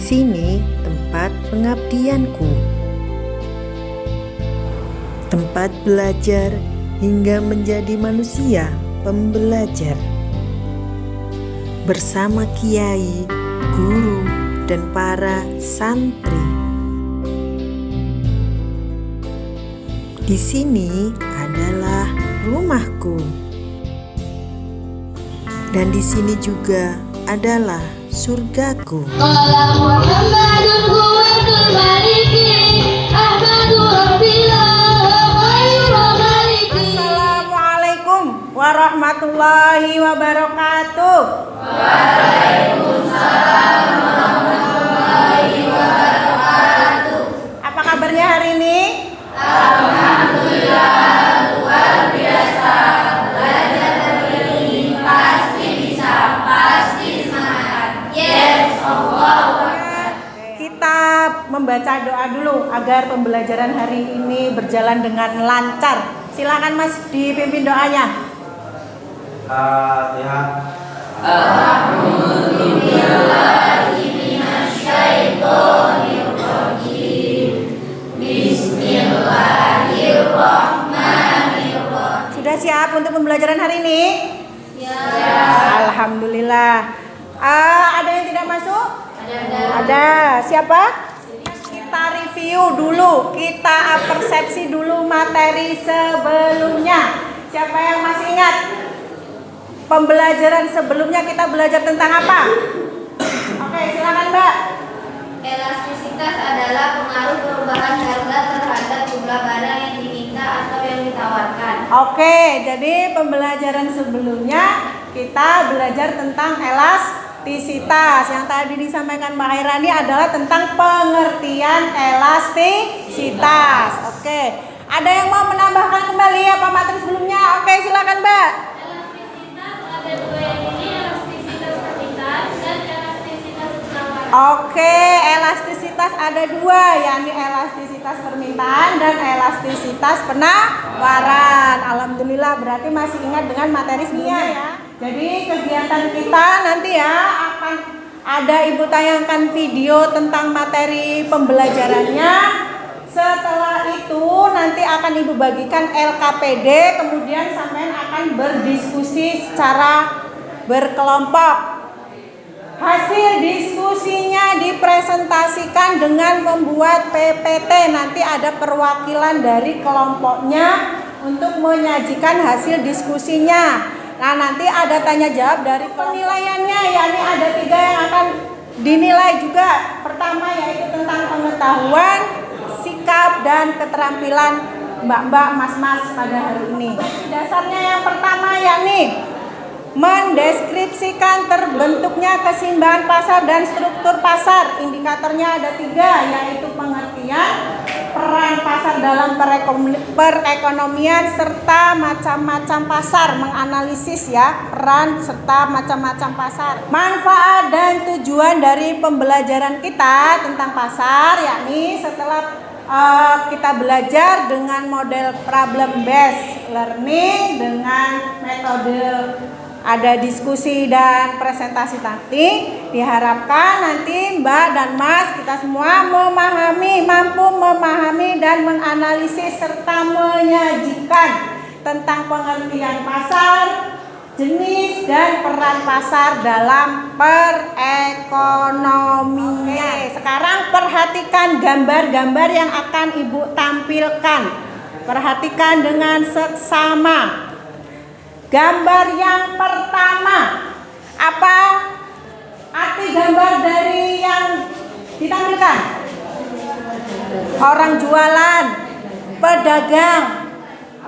sini tempat pengabdianku, tempat belajar hingga menjadi manusia pembelajar. Bersama kiai, guru, dan para santri. Di sini adalah rumahku. Dan di sini juga adalah surgaku. Assalamualaikum warahmatullahi wabarakatuh. Waalaikumsalam warahmatullahi wabarakatuh. Apa kabarnya hari ini? Alhamdulillah, luar biasa. Belajar hari ini pasti bisa, pasti semangat. Yes, Allah. Kita membaca doa dulu agar pembelajaran hari ini berjalan dengan lancar. Silakan Mas dipimpin doanya. Fatihah. A'udzubillahi minasyaitonirrajim. Bismillahirrahmanirrahim. Sudah siap untuk pembelajaran hari ini? Siap. Alhamdulillah. Ada yang tidak masuk? Ada. Siapa? Kita review dulu, kita persepsi dulu materi sebelumnya. Siapa yang masih ingat? Pembelajaran sebelumnya kita belajar tentang apa? Oke, silakan Mbak. Elastisitas adalah pengaruh perubahan harga terhadap jumlah barang yang diminta atau yang ditawarkan. Oke, jadi pembelajaran sebelumnya kita belajar tentang elastisitas. Yang tadi disampaikan Mbak Hairani adalah tentang pengertian elastisitas. Oke, ada yang mau menambahkan kembali apa materi sebelumnya? Oke, silakan Mbak. Elastisitas ada dua yang ini, elastisitas permintaan dan elastisitas penawaran. Oke, elastisitas ada dua, yakni elastisitas permintaan dan elastisitas penawaran. Alhamdulillah, berarti masih ingat dengan materi sebelumnya ya. Jadi kegiatan kita nanti ya akan ada Ibu tayangkan video tentang materi pembelajarannya. Setelah itu nanti akan Ibu bagikan LKPD, kemudian sampean akan berdiskusi secara berkelompok. Hasil diskusinya dipresentasikan dengan membuat PPT. Nanti ada perwakilan dari kelompoknya untuk menyajikan hasil diskusinya. Nah, nanti ada tanya jawab dari penilaiannya, yakni ada 3 yang akan dinilai juga. Pertama yaitu tentang pengetahuan, sikap, dan keterampilan mbak-mbak, mas-mas pada hari ini. Dasarnya yang pertama yakni mendeskripsikan terbentuknya keseimbangan pasar dan struktur pasar. Indikatornya ada 3, yaitu pengertian, peran pasar dalam perekonomian, serta macam-macam pasar. Menganalisis ya peran serta macam-macam pasar. Manfaat dan tujuan dari pembelajaran kita tentang pasar, yakni setelah kita belajar dengan model problem based learning dengan metode ada diskusi dan presentasi nanti, diharapkan nanti Mbak dan Mas kita semua mampu memahami dan menganalisis serta menyajikan tentang pengertian pasar, jenis dan peran pasar dalam perekonomian. Sekarang perhatikan gambar-gambar yang akan Ibu tampilkan. Perhatikan dengan seksama. Gambar yang pertama, apa arti gambar dari yang ditampilkan? Orang jualan, pedagang.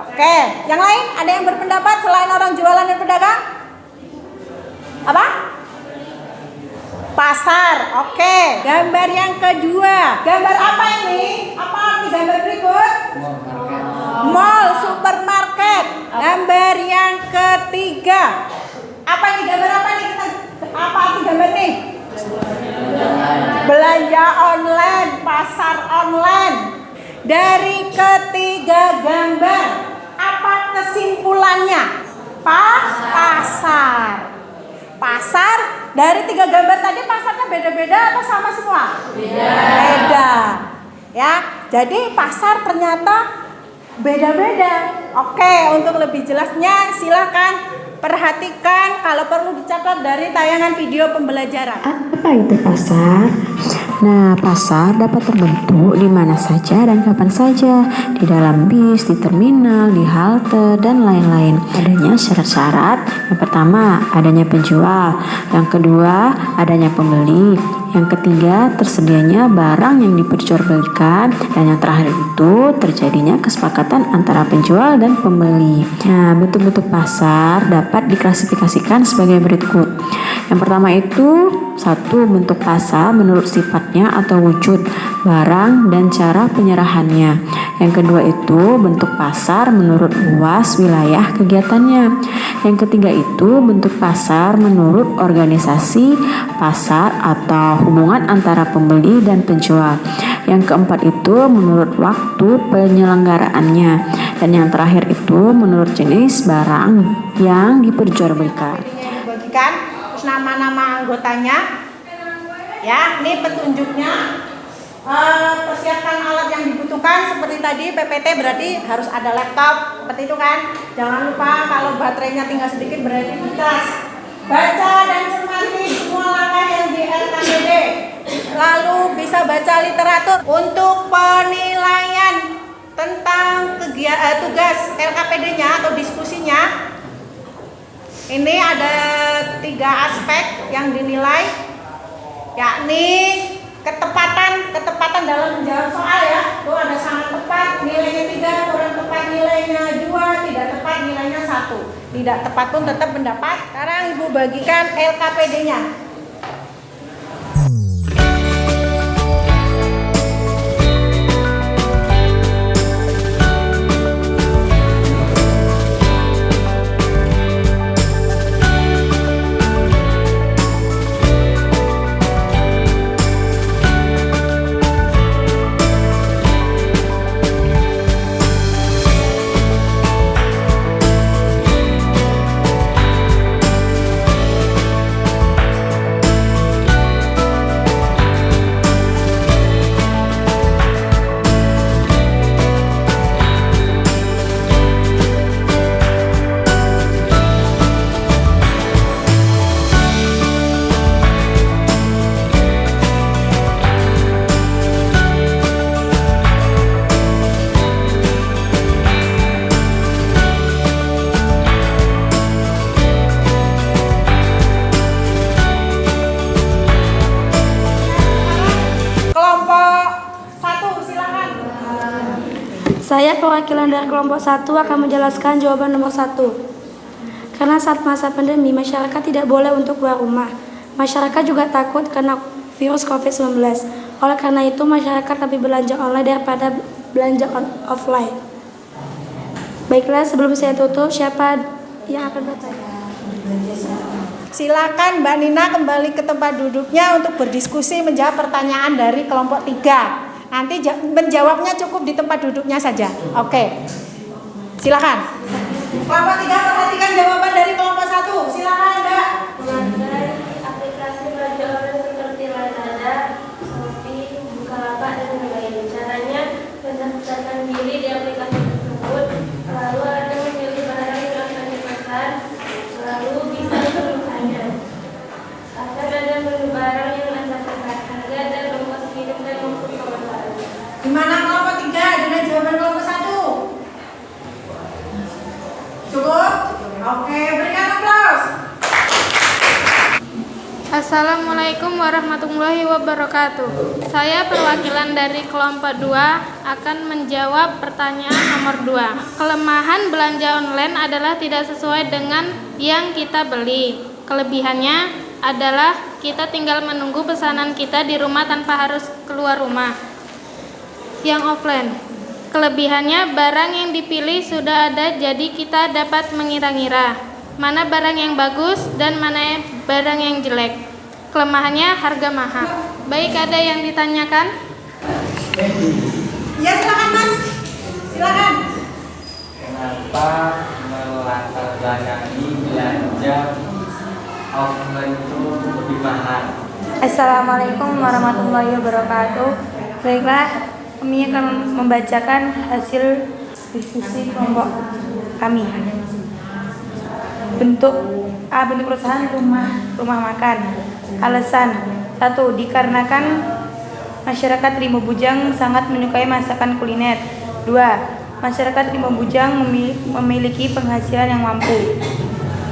Oke, yang lain ada yang berpendapat selain orang jualan dan pedagang? Apa? Pasar. Oke, gambar yang kedua. Gambar apa ini? Apa arti gambar berikut? Mall, supermarket. Gambar yang ketiga. Apa ini gambar apa nih? Apa arti gambar nih? Belanja online, pasar online. Dari ketiga gambar, apa kesimpulannya? Pasar. Pasar dari 3 gambar tadi pasarnya beda-beda atau sama semua? Beda. Ya, jadi pasar ternyata beda-beda. Oke, untuk lebih jelasnya silakan perhatikan, kalau perlu dicatat dari tayangan video pembelajaran. Apa itu pasar? Nah, pasar dapat terbentuk di mana saja dan kapan saja, di dalam bis, di terminal, di halte, dan lain-lain. Adanya syarat-syarat. Yang pertama, adanya penjual. Yang kedua, adanya pembeli. Yang ketiga, tersedianya barang yang diperjualbelikan. Dan yang terakhir itu, terjadinya kesepakatan antara penjual dan pembeli. Nah, bentuk-bentuk pasar dapat diklasifikasikan sebagai berikut. Yang pertama itu, 1. Bentuk pasar menurut sifatnya atau wujud, barang, dan cara penyerahannya. Yang kedua itu, bentuk pasar menurut luas wilayah kegiatannya. Yang ketiga itu, bentuk pasar menurut organisasi pasar atau hubungan antara pembeli dan penjual. Yang keempat itu, menurut waktu penyelenggaraannya. Dan yang terakhir itu, menurut jenis barang yang diperjualbelikan. Dibagikan, terus nama-nama anggotanya. Ya, ini petunjuknya. Persiapkan alat yang dibutuhkan seperti tadi PPT, berarti harus ada laptop seperti itu kan. Jangan lupa kalau baterainya tinggal sedikit berarti di tas. Baca dan cermati semua langkah yang di LKPD. Lalu bisa baca literatur untuk penilaian tentang tugas LKPD-nya atau diskusinya. Ini ada 3 aspek yang dinilai, yakni ketepatan dalam menjawab soal ya. Tuh ada sangat tepat nilainya 3, kurang tepat nilainya 2, tidak tepat nilainya 1. Tidak tepat pun tetap mendapat. Sekarang Ibu bagikan LKPD-nya. Saya perwakilan dari kelompok 1 akan menjelaskan jawaban nomor 1. Karena saat masa pandemi, masyarakat tidak boleh untuk keluar rumah. Masyarakat juga takut kena virus COVID-19. Oleh karena itu, masyarakat lebih belanja online daripada belanja offline. Baiklah, sebelum saya tutup, siapa yang akan bertanya? Silakan Mbak Nina kembali ke tempat duduknya untuk berdiskusi menjawab pertanyaan dari kelompok 3. Nanti menjawabnya cukup di tempat duduknya saja. Oke. Silakan. Kelompok 3 perhatikan jawaban dari kelompok 1. Silakan, Mbak. Memakai aplikasi belanja online seperti Lazada, Shopee, Bukalapak, dan lain-lain. Caranya mendaftarkan diri di aplikasi tersebut, lalu Anda memilih barang yang akan dipesan, lalu bisa pemesannya. Akan ada menu barang yang Anda pesan, harga dan ongkos kirim dan maupun pengolahan. Gimana kelompok 3 dengan jawaban kelompok 1? Cukup? Oke, berikan aplaus. Assalamualaikum warahmatullahi wabarakatuh. Saya perwakilan dari kelompok 2 akan menjawab pertanyaan nomor 2. Kelemahan belanja online adalah tidak sesuai dengan yang kita beli. Kelebihannya adalah kita tinggal menunggu pesanan kita di rumah tanpa harus keluar rumah. Yang offline, kelebihannya barang yang dipilih sudah ada, jadi kita dapat mengira-ngira mana barang yang bagus dan mana barang yang jelek. Kelemahannya harga mahal. Baik, ada yang ditanyakan? Ya, silakan Mas. Silakan. Kenapa melatar belakangi belanja offline itu lebih mahal. Assalamualaikum warahmatullahi wabarakatuh. Baiklah, kami akan membacakan hasil diskusi kelompok kami. Bentuk perusahaan rumah makan. Alasan 1. Dikarenakan masyarakat Rimau Bujang sangat menyukai masakan kuliner. 2. Masyarakat Rimau Bujang memiliki penghasilan yang mampu.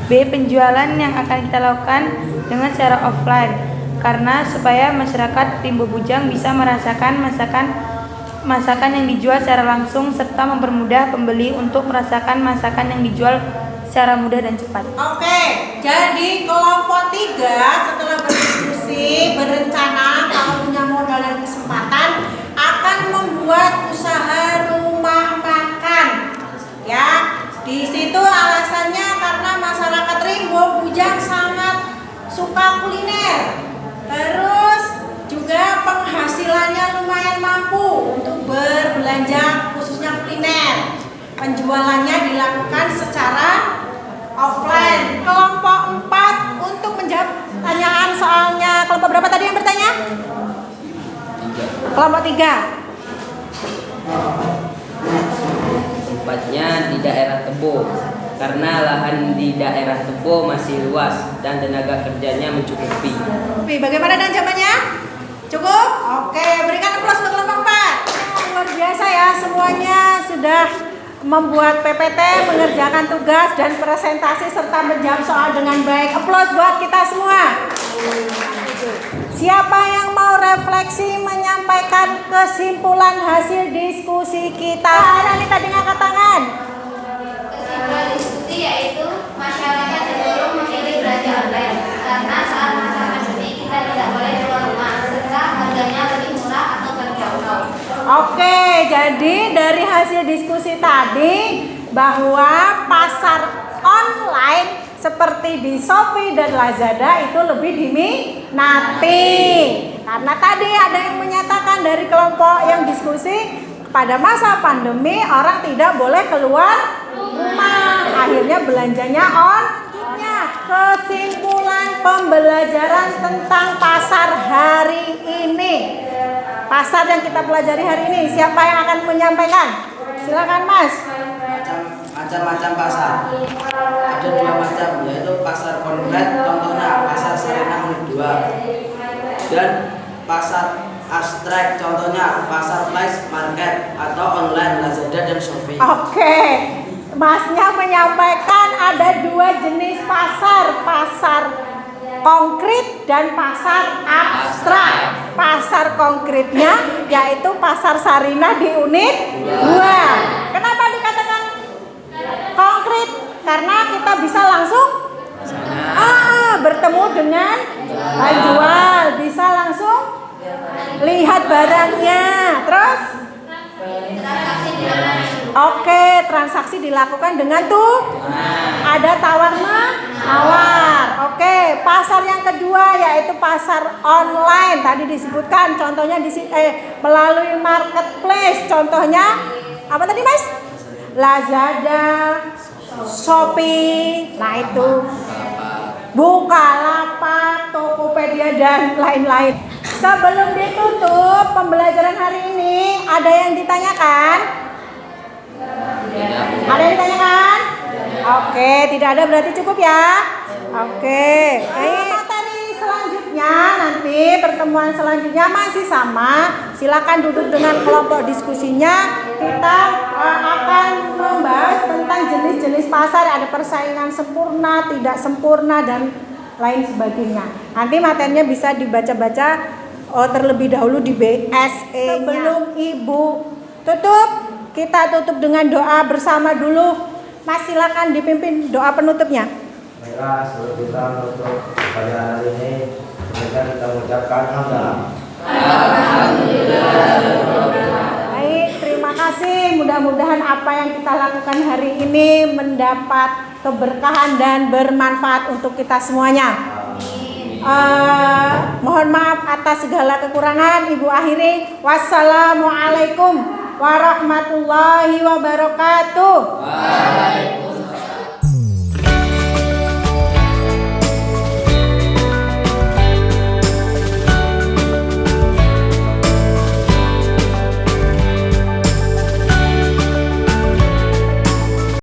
B. Penjualan yang akan kita lakukan dengan secara offline, karena supaya masyarakat Rimau Bujang bisa merasakan masakan yang dijual secara langsung serta mempermudah pembeli untuk merasakan masakan yang dijual secara mudah dan cepat. Oke, jadi kelompok 3 setelah berdiskusi berencana kalau punya modal dan kesempatan akan membuat usaha rumah makan. Ya, di situ alasannya karena masyarakat Rimau Bujang sangat suka kuliner. Terus juga penghasilannya lumayan mampu untuk berbelanja khususnya kuliner. Penjualannya dilakukan secara offline. Kelompok 4 untuk menjawab pertanyaan soalnya. Kelompok berapa tadi yang bertanya? Kelompok 3. Tempatnya di daerah Tebo, karena lahan di daerah Tebo masih luas dan tenaga kerjanya mencukupi. Bagaimana dan jawabannya? Cukup? Oke, berikan aplaus buat kelompok 4. Luar biasa ya, semuanya sudah membuat PPT, mengerjakan tugas dan presentasi serta menjawab soal dengan baik. Aplaus buat kita semua. Siapa yang mau refleksi menyampaikan kesimpulan hasil diskusi kita? Ada nih tadi ngangkat tangan. Kesimpulan diskusi yaitu masyarakat cenderung memilih belanja online karena saat masa pandemi kita tidak boleh keluar rumah serta harganya lebih murah atau terjangkau. Oke, jadi dari hasil diskusi tadi bahwa pasar online seperti di Shopee dan Lazada itu lebih diminati. Karena tadi ada yang menyatakan dari kelompok yang diskusi pada masa pandemi orang tidak boleh keluar rumah. Akhirnya belanjanya online. Kesimpulan pembelajaran tentang pasar hari ini. Pasar yang kita pelajari hari ini, siapa yang akan menyampaikan? Silakan Mas. Macam-macam pasar. Ada 2 macam, yaitu pasar online, contohnya pasar Sarinah Unit 2, dan pasar abstrak, contohnya pasar flash market atau online Lazada dan Shopee. Oke, Masnya menyampaikan ada 2 jenis pasar, pasar konkret dan pasar abstrak. Pasar konkretnya yaitu pasar Sarinah di unit 2. Kenapa dikatakan konkret? Karena kita bisa langsung bertemu dengan penjual, bisa langsung lihat barangnya. Terus transaksi dilakukan dengan ada tawar menawar. Oke, pasar yang kedua yaitu pasar online. Tadi disebutkan contohnya melalui marketplace. Contohnya apa tadi Mas? Lazada, Shopee. Nah itu Bukalapak, Tokopedia dan lain-lain. Sebelum ditutup pembelajaran hari ini, ada yang ditanyakan? Ada yang ditanyakan? Oke, tidak ada berarti cukup ya. Oke, materi selanjutnya nanti pertemuan selanjutnya masih sama. Silakan duduk dengan kelompok diskusinya. Kita akan membahas tentang jenis-jenis pasar. Ada persaingan sempurna, tidak sempurna dan lain sebagainya. Nanti materinya bisa dibaca-baca terlebih dahulu di BSE. Sebelum Ibu tutup, kita tutup dengan doa bersama dulu. Mas silakan dipimpin doa penutupnya. Baiklah, sebelum kita menutup pada hari ini, kita mengucapkan Baik, terima kasih. Mudah-mudahan apa yang kita lakukan hari ini mendapat keberkahan dan bermanfaat untuk kita semuanya. Mohon maaf atas segala kekurangan. Ibu akhiri. Wassalamualaikum warahmatullahi wabarakatuh.